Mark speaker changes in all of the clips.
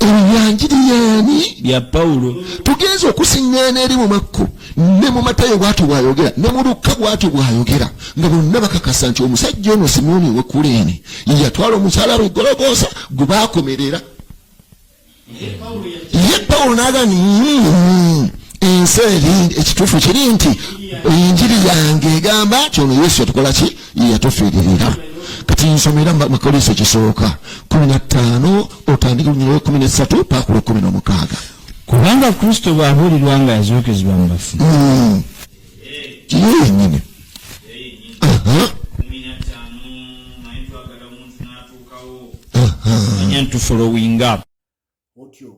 Speaker 1: Enyanjiri yani
Speaker 2: ya Paulo.
Speaker 1: Tugenze okusiŋŋaana eri mu Makko ne mu Matayo bw'atyo bw'ayogera ne mu Lukka bw'atyo bw'ayogera nga bonna bakakasa nti omusajja ono Simooni w'e Kuleene ye yatwala omusalaba Gologoosa gwe baakomerera. Ye Pawulo n'agamba ensi eri ekituufu kiri nti enjiri yange egamba nti ono Yesu yatukola ki? Yatufiiririra. Kati nsomera Makolese ekisooka 15 otandika lunyiriro 13 paka 16.
Speaker 2: Kubanga Kristo bw'abuulirwa nga yazookezebwa mu bafu.
Speaker 1: Yennyini.
Speaker 2: And to following up.
Speaker 3: Otyo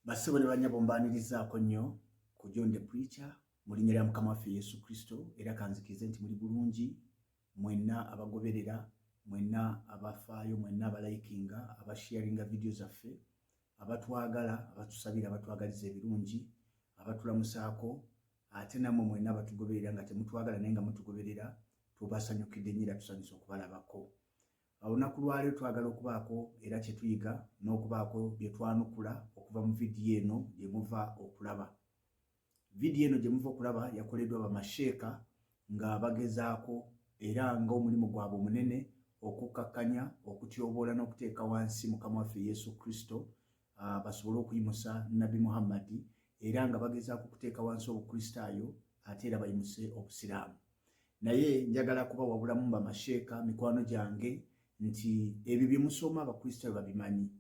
Speaker 3: basebo ne banyabo mbanirizaako nnyo ku John the Preacher mu linnya lya Mukama waffe Yesu Kristo, era kanzikirize nti muli bulungi mwenna abagoberera, mwenna abafaayo, mwenna abalayikinga, abasharinga video zaffe, abatwagala, abatusabira, abatwagaliza ebirungi, abatulamusaako, ate namwe mwenna abatugoberera nga temutwagala naye nga mutugoberera, tubasanyukidde nnyo era tusanyusa okubalabako. Olunaku lwaleero twagala okubaako era kye tuyiga n'okubaako bye twanukula okuva mu vidiyo eno gye muva okulaba. Vidiyo eno gye muva okulaba yakoleddwa bamasheeka nga bagezaako era ng'omulimu gwabwe omunene okukkakkanya, okutyoboola n'okuteeka wansi Mukama waffe Yesu Kristo, basobole okuyimusa Nabi Muhammadi, era nga bagezaako okuteeka wansi obukristaayo ate era bayimuse obusiraamu. Naye njagala kubawabulamu bamasheeka mikwano gyange nti ebyo bye musoma abakristaayo babimanyi.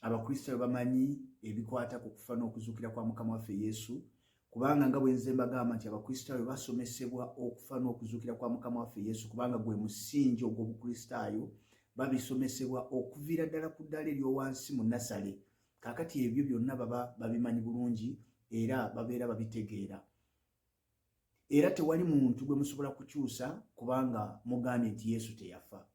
Speaker 3: Abakristaayo bamanyi ebikwata ku kufa n'okuzuukira kwa Mukama waffe Yesu, kubanga nga bwe nze mbagamba nti abakristaayo basomesebwa okufa n'okuzuukira kwa Mukama waffe Yesu kubanga gwe musingi ogw'obukristaayo, babisomesebwa okuviira ddala ku ddala ery'owansi mu Nasale. Kaakati ebyo byonna baba babimanyi bulungi era babeera babitegeera. Era tewali muntu gwe musobola kukyusa kubanga mugambye nti Yesu teyafa.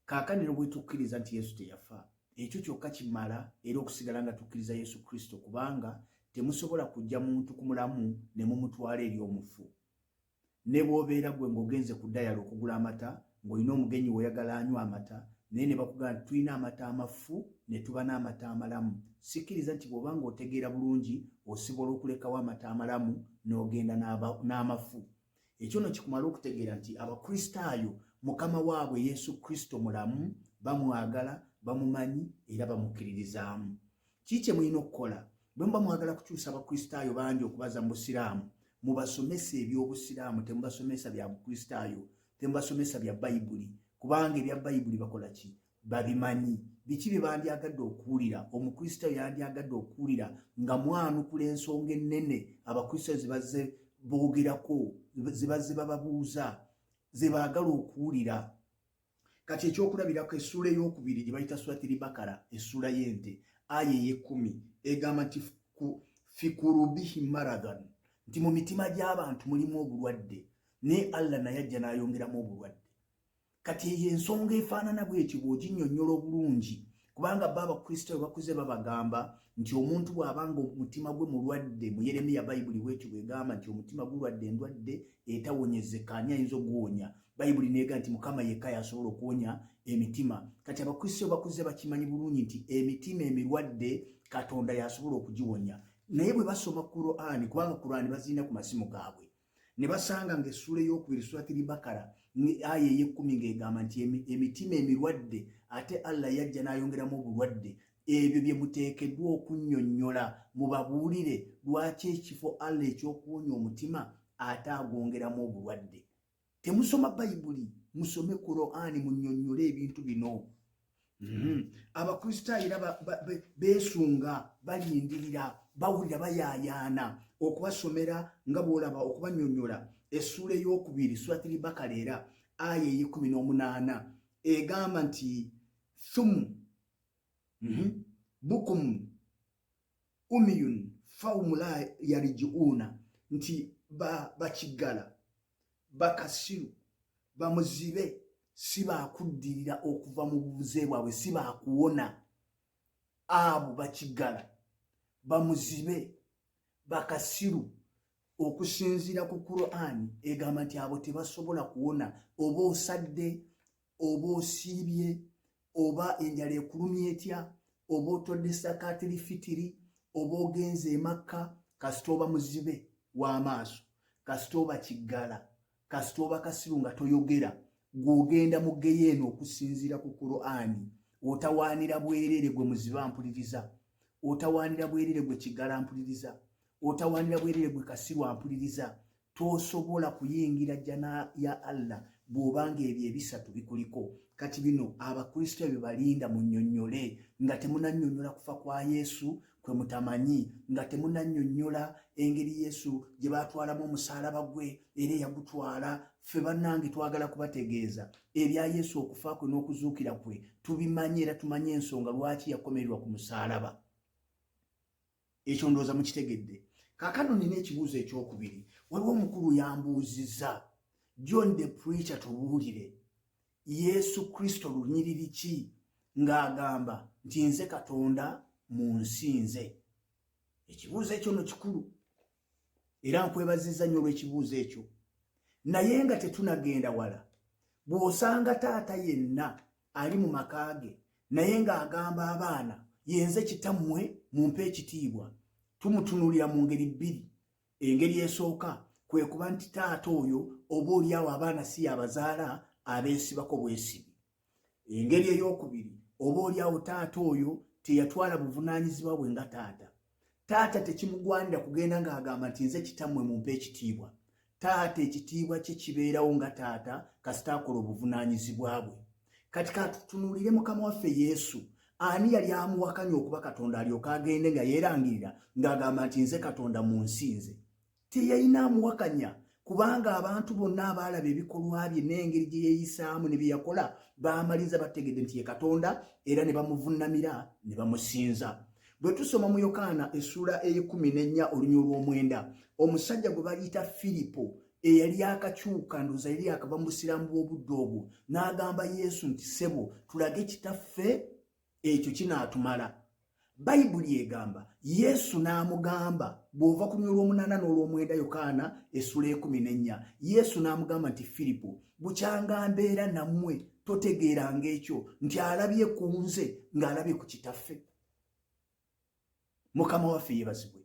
Speaker 3: Kaakati bwe tukkiriza nti Yesu teyafa, ekyo kyokka kimala era okusigala nga tukkiriza Yesu Kristo, kubanga temusobola kujja muntu ku mulamu ne mumutwala eri omufu. Ne bw'obeera gwe ng'ogenze ku ddayala okugula amata ng'olina omugenyi w'oyagala anywa amata, naye ne bakugamba nti tulina amata amafu ne tuba n'amata amalamu. Sikkiriza nti bw'oba ng'otegeera bulungi osobola okulekawo amata amalamu n'ogenda n'amafu. Ekyo nno kikumala okutegeera nti abakristaayo Mukama waabwe Yesu Kristo mulamu, bamwagala, bamumanyi era bamukkiririzaamu. Kiki kye mulina okukola? Bwe muba mwagala kukyusa abakristaayo bangi okubaza mu busiraamu, mubasomesa eby'obusiraamu, temubasomesa bya bukristaayo, temubasomesa bya Bayibuli, kubanga ebya Bayibuli bakola ki? Babimanyi. Biki bye bandyagadde okuwulira? Omukristaayo yandyagadde okuwulira nga mwanukula ensonga ennene abakristaayo zibazze boogerako, zibazze bababuuza, ze baagala okuwulira. Kati ekyokulabirako essuula ey'okubiri gye bayita Suratul Bakara, essuula y'ente, aya ey'ekkumi egamba nti fi kurubihim maradan, nti mu mitima gy'abantu mulimu obulwadde, naye Allah naye ajja n'ayongeramu obulwadde. Kati eyo ensonga efaanana bw'etyo bw'oginnyonnyola obulungi, kubanga bo abakristaayo bakuze babagamba nti omuntu bw'abanga omutima gwe mulwadde, mu Yeremiya Bayibuli bw'etyo bw'egamba nti omutima gulwadde endwadde etawonyezeka, ani ayinza okuwonya? Bayibuli neega nti Mukama yekka yasobola okuwonya emitima. Kati abakristaayo bakuze bakimanyi bulungi nti emitima emirwadde Katonda yasobola okugiwonya. Naye bwe basoma Qur'ani, kubanga Qur'ani bazirina ku masimu gaabwe, ne basanga ng'essuula ey'okubiri Suratul Bakara aya ey'ekkumi ng'egamba nti emitima emirwadde ate Allah yajja n'ayongeramu obulwadde, ebyo bye muteekeddwa okunnyonnyola, mubabuulire lwaki ekifo Allah eky'okuwonya omutima ate agwongeramu obulwadde. Temusoma Bayibuli, musome Qur'ani, munnyonnyole ebintu bino. Abakristaayo era beesunga, balindirira, bawulira, bayaayaana okubasomera nga bw'olaba okubannyonnyola essuula ey'okubiri Suratul Bakara era aya ey'e18 egamba nti thumu bukum umiyun fahum la yarji'una, nti bakiggala, bakasiru, bamuzibe, si baakuddirira okuva mu bubuze bwabwe, si baakuwona. Abo bakiggala, bamuzibe, bakasiru, okusinziira ku Qur'ani egamba nti abo tebasobola kuwona. Oba osadde, oba osiibye, oba enjala ekulumya etya, oba otodde sakatiri fitiri, oba ogenze Makka, kasita oba muzibe w'amaaso, kasita oba kiggala, kasita oba kasiru nga toyogera, gw'ogenda mu Geyeena okusinziira ku Qur'ani, otawaanira bwerere gwe muzibe ampuliriza, otawaanira bwerere gwe kiggala ampuliriza, otawaanira bwerere gwe kasiru ampuliriza, tosobola kuyingira jjana ya Allah bw'obanga ebyo ebisatu bikuliko. Kati bino Abakristo ebyo balinda munnyonnyole, nga temunannyonnyola kufa kwa Yesu kwe mutamanyi, nga temunannyonnyola engeri Yesu gye baatwalamu omusaalaba gwe era yagutwala. Ffe bannange twagala kubategeeza ebya Yesu okufa kwe n'okuzuukira kwe tubimanye era tumanye ensonga lwaki yakomererwa ku musaalaba. Ekyo ndowooza mukitegedde. Kaakano nina ekibuuzo ekyokubiri. Waliwo omukulu yambuuzizza, John the Preacher, tubuulire Yesu Kristo lunyiriri ki ng'agamba nti nze Katonda mu nsi nze? Ekibuuzo ekyo no kikulu era nkwebazizza nnyo olw'ekibuuzo ekyo. Naye nga tetunagenda wala, bw'osanga taata yenna ali mu maka ge naye ng'agamba abaana yenze kitammwe mumpe ekitiibwa, tumutunuulira mu ngeri bbiri. Engeri esooka kwe kuba nti taata oyo oba oliawo abaana si yabazaala, abeesibako bwesibi. Engeri ey'okubiri, oba oliawo taata oyo teyatwala buvunaanyizibwa bwe nga taata. Taata tekimugwanira kugenda ng'agamba nti nze kitammwe mumpe ekitiibwa. Taata ekitiibwa kye kibeerawo nga taata kasita akola obuvunaanyizibwa bwe. Kati katutunuulire Mukama waffe Yesu, ani yali amuwakanya okuba Katonda alyoka agende nga yeerangirira ng'agamba nti nze Katonda mu nsi nze? Teyalina amuwakanya, kubanga abantu bonna abaalaba ebikolwa bye n'engeri gye yeeyisaamu ne bye yakola baamaliza bategedde nti ye Katonda era ne bamuvunnamira ne bamusinza. Bwe tusoma mu Yokaana essula e14 olunya olw'omwenda, omusajja gwe baliyita Filipo eyali akakyuka ndowooza yali akava mu busiraamu bw'obudde obwo n'agamba Yesu nti ssebo tulage kitaffe ekyo kinaatumala. Bayibuli egamba Yesu n'amugamba, bw'ova ku lunya olw'omunaana n'olw'omwenda Yokaana essula e14, Yesu n'amugamba nti Filipo, bukyanga mbeera nammwe totegeeranga ekyo nti alabye ku nze ng'alabye ku kitaffe. Mukama waffe yeebazibwe.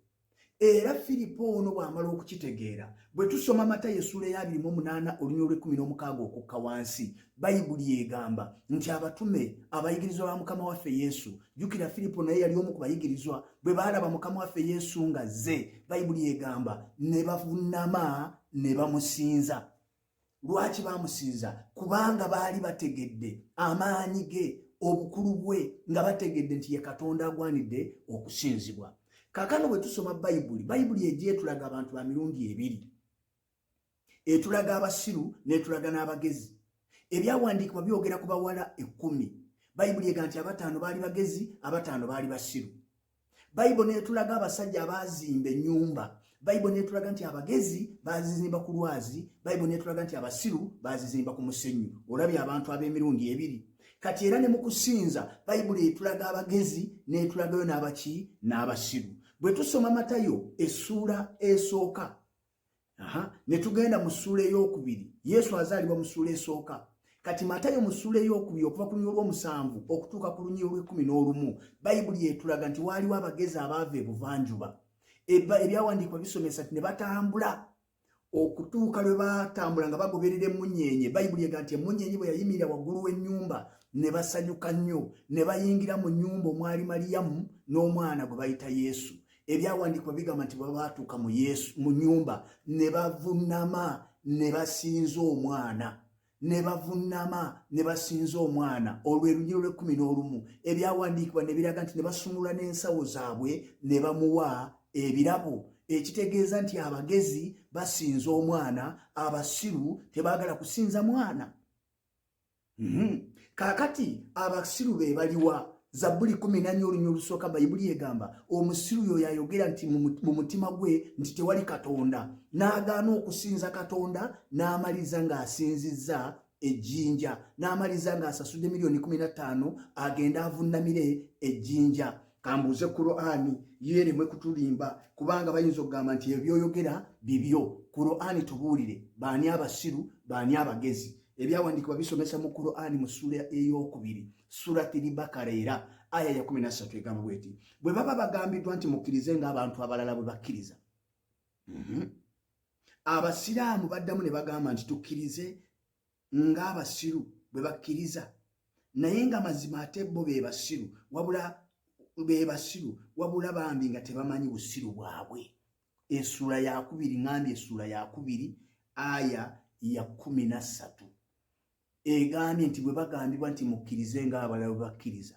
Speaker 3: Era Filipo ono bw'amala okukitegeera, bwe tusoma Matayo essula ya 28 olunya olw'16 okukka wansi, Bayibuli egamba nti abatume abayigirizwa ba Mukama waffe Yesu, jjukira Filipo naye yali omu ku bayigirizwa, bwe baalaba Mukama waffe Yesu nga zze, Bayibuli egamba ne bavunnama ne bamusinza. Lwaki bamusinza? Kubanga baali bategedde amaanyi ge, obukulu bwe, nga bategedde nti ye Katonda agwanidde okusinzibwa. Kaakano bwe tusoma Bayibuli ejja etulaga abantu ba mirundi ebiri. Etulaga abasiru n'etulaga n'abagezi. Ebyawandiikibwa byogera ku bawala 10. Bayibuli egamba nti abataano baali bagezi, abataano baali basiru. Bayibuli n'etulaga abasajja abaazimba ennyumba. Bayibuli n'etulaga nti abagezi baazizimba ku lwazi. Bayibuli n'etulaga nti abasiru baazizimba ku musenyu. Olabye abantu ab'emirundi ebiri. Kati era ne mu kusinza Bayibuli etulaga abagezi n'etulagayo n'abaki n'abasiru. Bwe tusoma Matayo essula esooka, ne tugenda mu ssuula ey'okubiri, Yesu azaalibwa mu ssuula esooka. Kati Matayo mu ssuula ey'okubiri okuva ku lunya olw'omusanvu okutuuka ku lunya olw'11, Bayibuli etulaga nti waaliwo abagezi abaava ebuvanjuba. Ebyawandiikibwa bisomesa nti ne batambula okutuuka lwe batambula nga bagoberera emmunyeenye. Bayibuli egamba nti emmunyeenye bwe yayimirira waggulu w'ennyumba ne basanyuka nnyo, ne bayingira mu nnyumba omwali Maliyamu n'omwana gwe bayita Yesu. Ebyawandiikibwa bigamba nti bwe baatuuka mu nnyumba ne bavunnama ne basinza omwana. Ne bavunnama ne basinza omwana. Olwo lunya olw'11, ebyawandiikibwa ne biraga nti ne basumulula n'ensawo zaabwe ne bamuwa ebirabo. Ekitegeeza nti abagezi basinza omwana, abasiru tebaagala kusinza mwana. Kaakati abasiru be baliwa? Zabbuli 14 olunya olusooka Bayibuli egamba omusiru yo yayogera nti mu mutima gwe nti tewali Katonda, n'agaana okusinza Katonda, n'amaliza ng'asinzizza ejjinja, n'amaliza ng'asasudde $15,000,000 agenda avunnamire ejjinja. Kambuuze Qur'ani yeeremwe kutulimba, kubanga bayinza okugamba nti ebyoyogera bibyo. Qur'ani tubuulire baani abasiru, baani abagezi. Ebyawandiikibwa bisomesa mu Qur'ani mu ssuula ey'okubiri, Suratul Bakara. Era aya ya 13 egamba bweti bwe baba bagambiddwa nti mukkirize ng'abantu abalala bwe bakkiriza. Abasiraamu baddamu ne bagamba nti tukkirize ng'abasiru bwe bakkiriza, naye nga mazima ate bo be basiru wabula bambi nga tebamanyi busiru bwabwe. Essula ya 2 ngambye essula ya 2 aya ya 13 egambye nti bwe bagambibwa nti mukkirize ng'abalala bwe bakkiriza,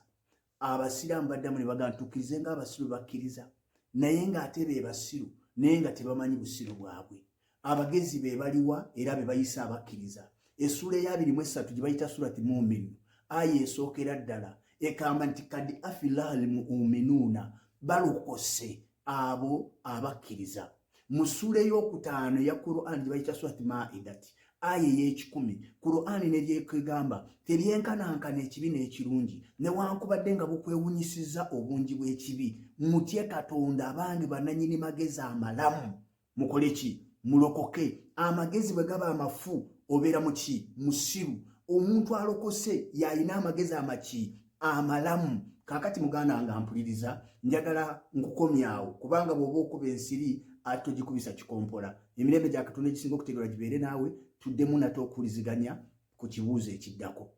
Speaker 3: abasiraamu baddamu ne bagamba tukkirize ng'abasiru bakkiriza, naye ng'ate be basiru naye nga tebamanyi busiru bwabwe. Abagezi be baliwa era be bayisa abakkiriza. Essula eya 23 gye bayita surati Mu'min aya esookera ddala ekamba nti kadi afilal mu'minuuna, balokose abo abakkiriza. Mu ssula ey'okutaano ya Qur'an gye bayita surati Maidati aya ey'ekikumi, Qur'an ne lyekegamba teryenkanankana ekibi n'ekirungi, newankubadde nga bukwewunyisizza obungi bw'ekibi, mutye Katonda abange bannanyini magezi amalamu, mukole ki? Mulokoke. Amagezi bwe gaba amafu obeera muki? Musiru. Omuntu alokose yalina amagezi amaki? Amalamu. Kakati muganda nga mpuliriza, njagala nkukomyawo kubanga bw'oba okuba ensiri ate togikubisa kikompola. Emirembe gya Katonda egisinga okutegeera gibeere naawe, tuddemu nate okuwuliziganya ku kibuuzo ekiddako.